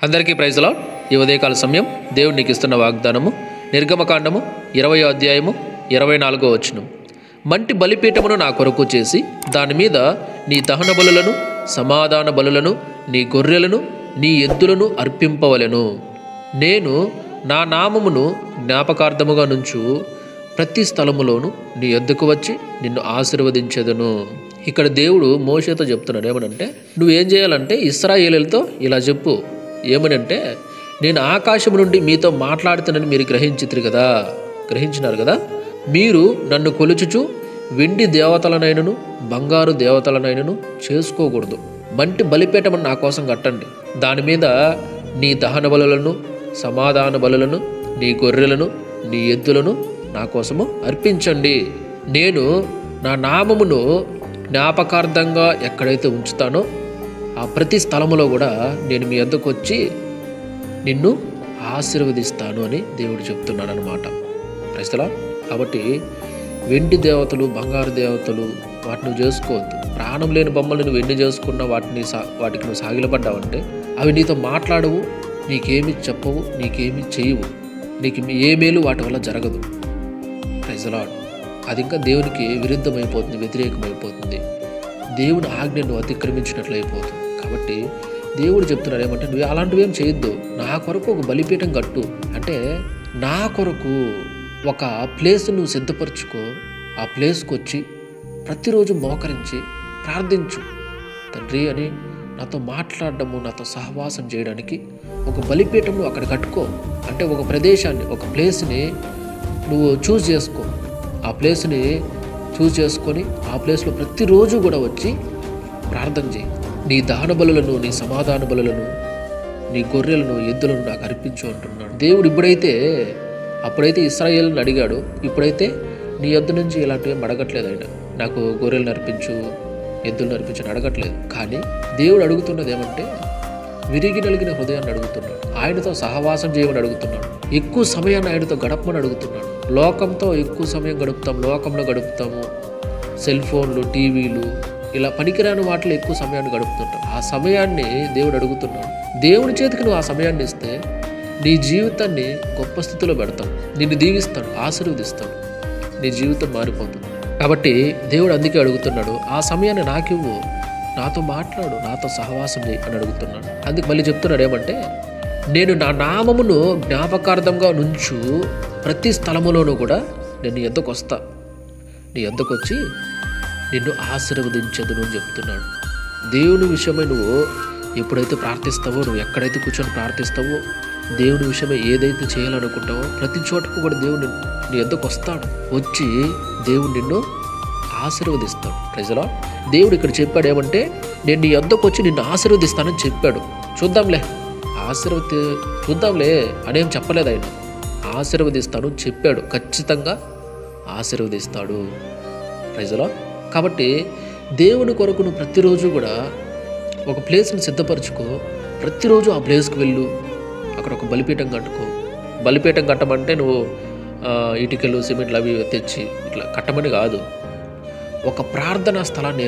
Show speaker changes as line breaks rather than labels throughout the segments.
అందరికీ praise lord. ఈ ఉదయకాల సమయం దేవుడు నీకు ఇస్తున్న వాగ్దానము నిర్గమకాండము 20వ అధ్యాయము 24వ వచనం. మంటి బలిపీఠమును నా కొరకు చేసి దాని మీద నీ దహన బలులను సమాధాన బలులను నీ గొర్రెలను నీ ఎద్దులను అర్పింపవలెను. నేను నా నామమును జ్ఞాపకార్థముగా నుంచు ప్రతి స్థలములోను నీ యొద్దకు వచ్చి నిన్ను ఆశీర్వదించెదను. ఇక్కడ దేవుడు మోషేతో చెప్తున్నాడు ఏమనంటే, నువ్వేం చేయాలంటే ఇశ్రాయేలీయులతో ఇలా చెప్పు. ఏమనంటే, నేను ఆకాశం నుండి మీతో మాట్లాడుతానని మీరు గ్రహించినారు కదా. మీరు నన్ను కొలుచుచు వెండి దేవతలనైనను బంగారు దేవతలనైనను చేసుకోకూడదు. మంటి బలిపీఠమును నా కోసం కట్టండి. దాని మీద నీ దహన బలులను సమాధాన బలులను నీ గొర్రెలను నీ ఎద్దులను నా కోసము అర్పించండి. నేను నా నామమును జ్ఞాపకార్థంగా ఎక్కడైతే ఉంచుతానో ఆ ప్రతి స్థలములో కూడా నేను మీ వద్దకు వచ్చి నిన్ను ఆశీర్వదిస్తాను అని దేవుడు చెప్తున్నాడు అనమాట. ప్రజలా కాబట్టి వెండి దేవతలు బంగారు దేవతలు వాటిని నువ్వు చేసుకోవద్దు. ప్రాణం లేని బొమ్మలు నువ్వు ఎన్ని చేసుకున్నా వాటికి నువ్వు సాగిలపడ్డావంటే అవి నీతో మాట్లాడవు, నీకేమి చెప్పవు, నీకేమి చేయవు, నీకు ఏ మేలు వాటి వల్ల జరగదు. ప్రజలా అది ఇంకా దేవునికి విరుద్ధమైపోతుంది, వ్యతిరేకమైపోతుంది, దేవుని ఆజ్ఞను అతిక్రమించినట్లు అయిపోతుంది. కాబట్టి దేవుడు చెప్తున్నాడు ఏమంటే, నువ్వు అలాంటివి ఏం చేయొద్దు. నా కొరకు ఒక బలిపీఠం కట్టు. అంటే నా కొరకు ఒక ప్లేస్ నువ్వు సిద్ధపరచుకో. ఆ ప్లేస్కి వచ్చి ప్రతిరోజు మోకరించి ప్రార్థించు. తండ్రి అని నాతో మాట్లాడడము, నాతో సహవాసం చేయడానికి ఒక బలిపీఠం నువ్వు అక్కడ కట్టుకో. అంటే ఒక ప్రదేశాన్ని, ఒక ప్లేస్ని నువ్వు చూస్ చేసుకో. ఆ ప్లేస్ని చూస్ చేసుకొని ఆ ప్లేస్లో ప్రతిరోజు కూడా వచ్చి ప్రార్థన చేయి. నీ దహన బలులను నీ సమాధాన బలులను నీ గొర్రెలను ఎద్దులను నాకు అర్పించు అంటున్నాడు దేవుడు. అప్పుడైతే ఇశ్రాయేలుని అడిగాడు, ఇప్పుడైతే నీ యొద్ద నుంచి ఇలాంటివి అడగట్లేదు. ఆయన నాకు గొర్రెలను అర్పించు ఎద్దులను అర్పించు అడగట్లేదు. కానీ దేవుడు అడుగుతున్నది ఏమంటే, విరిగి నలిగిన హృదయాన్ని అడుగుతున్నాడు. ఆయనతో సహవాసం చేయమని అడుగుతున్నాడు. ఎక్కువ సమయాన్ని ఆయనతో గడపమని అడుగుతున్నాడు. లోకంతో ఎక్కువ సమయం లోకంలో గడుపుతాము. సెల్ ఫోన్లు, టీవీలు, ఇలా పనికిరాని వాటిలో ఎక్కువ సమయాన్ని గడుపుతుంటాం. ఆ సమయాన్ని దేవుడు అడుగుతున్నాడు. దేవుని చేతికి నువ్వు ఆ సమయాన్ని ఇస్తే నీ జీవితాన్ని గొప్ప స్థితిలో పెడతాడు. నిన్ను దీవిస్తాడు, ఆశీర్వదిస్తాడు, నీ జీవితం మారిపోతుంది. కాబట్టి దేవుడు అందుకే అడుగుతున్నాడు, ఆ సమయాన్ని నాకివ్వు, నాతో మాట్లాడు, నాతో సహవాసం చేయి అని అడుగుతున్నాడు. అందుకు మళ్ళీ చెప్తున్నాడు ఏమంటే, నేను నా నామమును జ్ఞాపకార్థంగా నుంచు ప్రతి స్థలములోనూ కూడా నేను నీ యొద్దకు వస్తా. నీ యొద్దకు వచ్చి నిన్ను ఆశీర్వదించదును అని చెప్తున్నాడు. దేవుని విషయమై నువ్వు ఎప్పుడైతే ప్రార్థిస్తావో, నువ్వు ఎక్కడైతే కూర్చొని ప్రార్థిస్తావో, దేవుని విషయమై ఏదైతే చేయాలనుకుంటావో ప్రతి చోటకు కూడా దేవుడు నీ యొద్దకు వస్తాడు. వచ్చి దేవుడు నిన్ను ఆశీర్వదిస్తాడు. ప్రజలా దేవుడు ఇక్కడ చెప్పాడు ఏమంటే, నేను నీ యొద్దకు వచ్చి నిన్ను ఆశీర్వదిస్తానని చెప్పాడు. చూద్దాంలే అనేం చెప్పలేదు. ఆయన ఆశీర్వదిస్తాను చెప్పాడు. ఖచ్చితంగా ఆశీర్వదిస్తాడు. ప్రజలా కాబట్టి దేవుని కొరకు నువ్వు ప్రతిరోజు కూడా ఒక ప్లేస్ని సిద్ధపరచుకో. ప్రతిరోజు ఆ ప్లేస్కి వెళ్ళు, అక్కడ ఒక బలిపీఠం కట్టుకో. బలిపీఠం కట్టమంటే నువ్వు ఇటుకలు సిమెంట్లు అవి తెచ్చి ఇట్లా కట్టమని కాదు. ఒక ప్రార్థనా స్థలాన్ని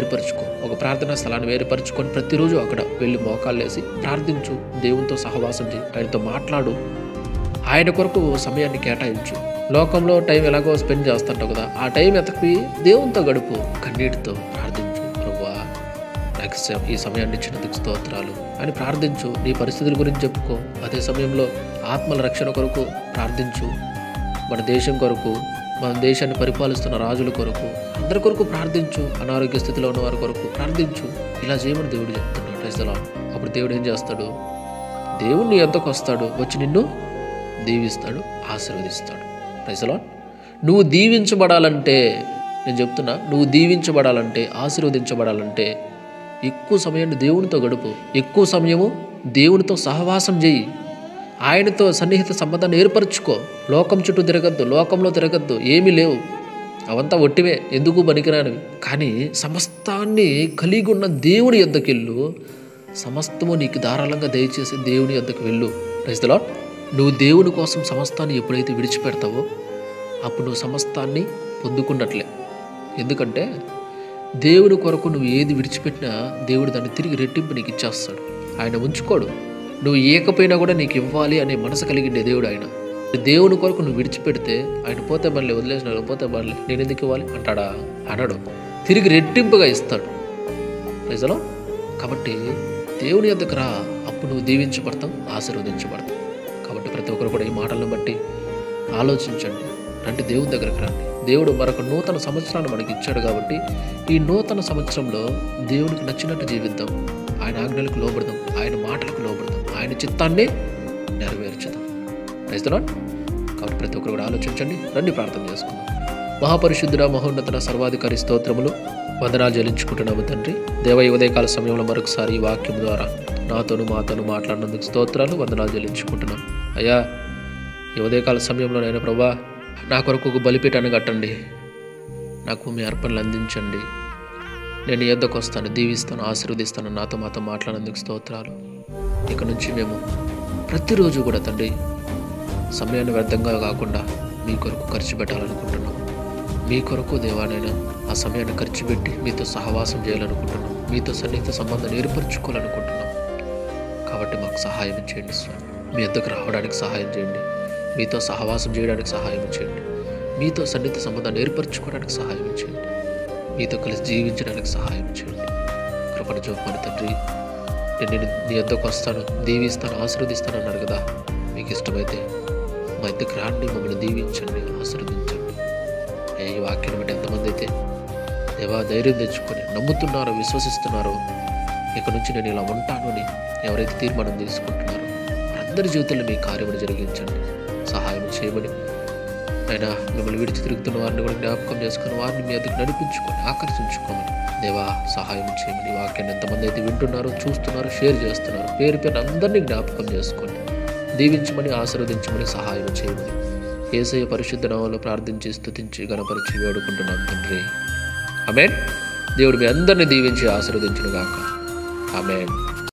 ఏర్పరచుకొని ప్రతిరోజు అక్కడ వెళ్ళి మోకాళ్ళు వేసి ప్రార్థించు. దేవునితో సహవాసం చేయి, ఆయనతో మాట్లాడు, ఆయన కొరకు సమయాన్ని కేటాయించు. లోకంలో టైం ఎలాగో స్పెండ్ చేస్తుంటావు కదా, ఆ టైం ఎతకి దేవునితో గడుపు. కన్నీటితో ప్రార్థించు, ప్రభువా నాకు ఈ సమయాన్ని ఇచ్చినందుకు స్తోత్రాలు అని ప్రార్థించు. నీ పరిస్థితుల గురించి చెప్పుకో. అదే సమయంలో ఆత్మల రక్షణ కొరకు ప్రార్థించు. మన దేశం కొరకు, మన దేశాన్ని పరిపాలిస్తున్న రాజుల కొరకు, అందరి కొరకు ప్రార్థించు. అనారోగ్య స్థితిలో ఉన్న వారి కొరకు ప్రార్థించు. ఇలా చేయమని దేవుడు చెప్తున్నాడు. ప్రజలా అప్పుడు దేవుడు ఏం చేస్తాడు? దేవుడు నీ యొద్దకు వస్తాడు, వచ్చి నిన్ను దీవిస్తాడు, ఆశీర్వదిస్తాడు. ప్రజలా నువ్వు దీవించబడాలంటే, నేను చెప్తున్నా, నువ్వు దీవించబడాలంటే, ఆశీర్వదించబడాలంటే ఎక్కువ సమయాన్ని దేవునితో గడుపు. ఎక్కువ సమయము దేవునితో సహవాసం చేయి. ఆయనతో సన్నిహిత సంబంధాన్ని ఏర్పరచుకో. లోకం చుట్టూ లోకంలో తిరగద్దు. ఏమీ లేవు, అవంతా ఒట్టివే, ఎందుకు పనికిరానివి. కానీ సమస్తాన్ని కలిగి ఉన్న దేవుని యొద్దకెళ్ళు. సమస్తము నీకు ధారాళంగా దయచేసి దేవుని యొద్దకు వెళ్ళు. Praise the lord. నువ్వు దేవుని కోసం సమస్తాన్ని ఎప్పుడైతే విడిచిపెడతావో అప్పుడు నువ్వు సమస్తాన్ని పొందుకున్నట్లే. ఎందుకంటే దేవుని కొరకు నువ్వు ఏది విడిచిపెట్టినా దేవుడు దాన్ని తిరిగి రెట్టింపు నీకు ఇచ్చేస్తాడు. ఆయన ఉంచుకోడు. నువ్వు ఇవ్వకపోయినా కూడా నీకు ఇవ్వాలి అనే మనసు కలిగిండే దేవుడు ఆయన. దేవుని కొరకు నువ్వు విడిచిపెడితే ఆయన పోతే మళ్ళీ వదిలేసిన పోతే మళ్ళీ నేను ఎందుకు ఇవ్వాలి అంటాడా? అనడు. తిరిగి రెట్టింపుగా ఇస్తాడు. ప్రజలో కాబట్టి దేవుని యొద్దకు రా, అప్పుడు నువ్వు దీవించబడతావు, ఆశీర్వదించబడతావు. కాబట్టి ప్రతి ఒక్కరు కూడా ఈ మాటలను బట్టి ఆలోచించండి. అంటే దేవుని దగ్గరకు రండి. దేవుడు మరొక నూతన సంవత్సరాన్ని మనకి ఇచ్చాడు కాబట్టి ఈ నూతన సంవత్సరంలో దేవునికి నచ్చినట్టు జీవిద్దాం, ఆయన ఆజ్ఞలకు లోబడదాం, ఆయన మాటలకు లోబడదాం, ఆయన చిత్తాన్ని నెరవేర్చుదాం. రైతులాడ్ కాబట్టి ప్రతి ఒక్కరు కూడా ఆలోచించండి. రండి ప్రార్థన చేసుకుందాం. మహాపరిశుద్ధుడ, మహోన్నత, సర్వాధికారి స్తోత్రములు, వందనాలు చెల్లించుకుంటున్నాము తండ్రి. దేవ ఈ ఉదయకాల సమయంలో మరొకసారి ఈ వాక్యం ద్వారా నాతోను మాతోను మాట్లాడినందుకు స్తోత్రాలు, వందనాలు చెల్లించుకుంటున్నాం. అయ్యా ఈ ఉదయకాల సమయంలో నేను ప్రభా నా కొరకు ఒక బలిపీఠాన్ని కట్టండి, నాకు మీ అర్పణలు అందించండి, నేను నీ యొద్దకు వస్తాను, దీవిస్తాను, ఆశీర్వదిస్తాను. నాతో మాతో మాట్లాడినందుకు స్తోత్రాలు. ఇక నుంచి మేము ప్రతిరోజు కూడా తండ్రి సమయాన్ని వ్యర్థంగా కాకుండా మీ కొరకు ఖర్చు పెట్టాలనుకుంటున్నాం. మీ కొరకు దేవా నేను ఆ సమయాన్ని ఖర్చు పెట్టి మీతో సహవాసం చేయాలనుకుంటున్నాం, మీతో సన్నిహిత సంబంధాన్ని ఏర్పరచుకోవాలనుకుంటున్నాం. కాబట్టి మాకు సహాయం చేయండి స్వామి. మీ యొద్దకు రావడానికి సహాయం చేయండి, మీతో సహవాసం చేయడానికి సహాయం చేయండి, మీతో సన్నిహిత సంబంధాన్ని ఏర్పరచుకోవడానికి సహాయం చేయండి, మీతో కలిసి జీవించడానికి సహాయం చేయండి. కృపణ చూపమని తండ్రి. నేను నీ యొద్దకు వస్తాను, దీవిస్తాను, ఆశీర్వదిస్తాను అన్నారు కదా. మీకు ఇష్టమైతే మా ఇద్దరికి రాండి, మమ్మల్ని దీవించండి, ఆశీర్వదించండి. ఈ వాక్యాన్ని బట్టి ఎంతమంది అయితే దేవా ధైర్యం తెచ్చుకొని నమ్ముతున్నారో, విశ్వసిస్తున్నారో, ఇక నుంచి నేను ఇలా ఉంటాను అని ఎవరైతే తీర్మానం తీసుకుంటున్నారో అందరి జీవితంలో మీ కార్యములు జరిగించండి, సహాయం చేయమని. ఆయన మిమ్మల్ని విడిచి తిరుగుతున్న వారిని కూడా జ్ఞాపకం చేసుకుని వారిని మీ దగ్గర నడిపించుకొని ఆకర్షించుకోమని దేవా సహాయం చేయమని. వాక్యాన్ని ఎంతమంది అయితే వింటున్నారో, చూస్తున్నారో, షేర్ చేస్తున్నారో పేరు పేరు అందరినీ జ్ఞాపకం చేసుకోండి, దీవించమని, ఆశీర్వదించమని, సహాయం చేయమని యేసయ్య పరిశుద్ధ నామములో ప్రార్థించి స్తుతించి గణపరిచి వేడుకుంటున్నాం తండ్రి. ఆమేన్. దేవుడు మీ అందరినీ దీవించి ఆశీర్వదించును గాక. ఆమేన్.